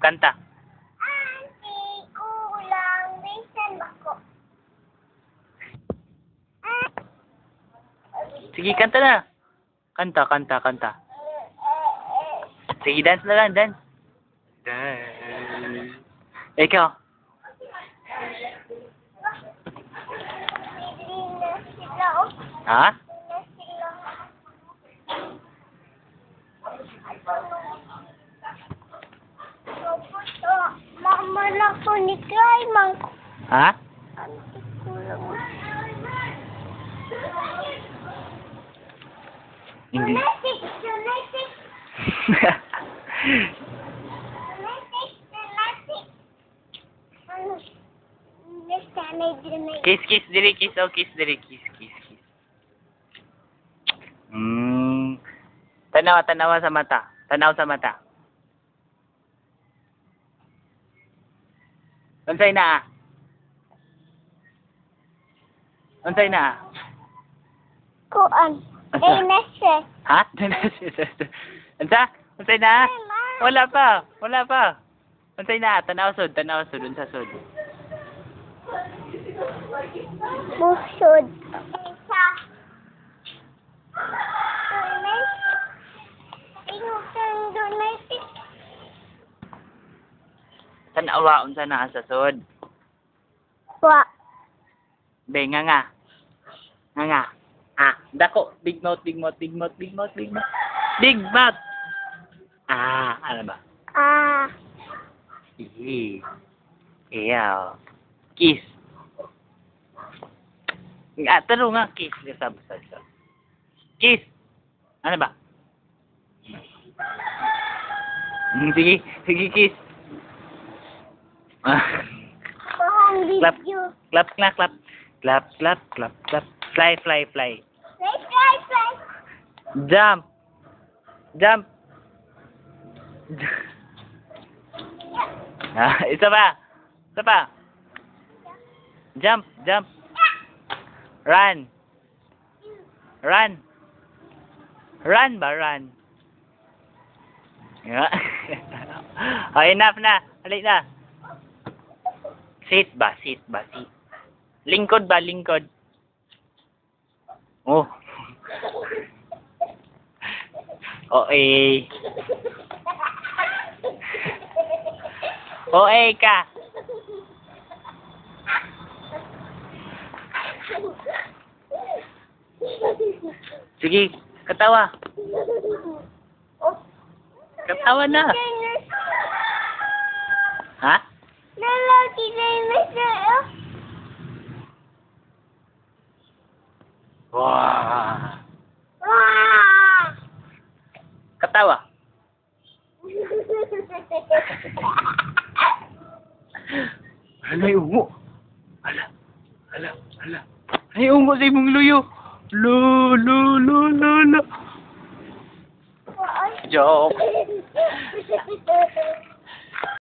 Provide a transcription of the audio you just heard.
Kanta. Auntie, kulang. Bisan ako. Sige, kanta na. Kanta, kanta, kanta. Sige, dance na lang, dance. Dance. Ikaw. Hindi na sila. Oh. Ha? Hindi na sila. Mama na ko ni Clyman. Ha? Auntie, kulang. Hindi. Donatic, donatic, donatic. Ano? Basta may donatic. Kiss, kiss, diri, kiss. Oh, kiss, diri, kiss, kiss, kiss. Tanawa, tanawa sa mata. Tanaw sa mata. Unsay na? Unsay na? Kuan. Dinosaur. Ha? Unsa? Unsay na? Wala pa. Wala pa. Unsay na? Tanaw sud, unsa sud? Busod. Isa. Donatic. Tanawa unsa na sa sud? Wa. Be nga. Nga. Ah, dako, big mouth, big mouth, big mouth, big mouth, big mouth. Big mouth. Ah, ano ba? Ah. Iyaw. Kiss. Nga, taro nga, kiss. Sab. Kiss. Ano ba? Sige, sige, kiss. Pahang Clap. video. Clap, clap, clap. Clap, clap, clap, clap. Fly, fly, fly. Fly. Jump. Jump. Ah, isa pa. Isa pa. Jump, jump. Run. Run. Run ba, run? Yeah. Oh, enough na. Halik na. Sit ba, sit. Lingkod ba, lingkod? Oh. Okay. Okay ka. Sige, katawa. Katawa na. Ha? Lalaki dinosaur. Wow. Wah. Katawa. Hala, ungo. Hala. Ay, ungo sa imong luyo. Lo. Joke.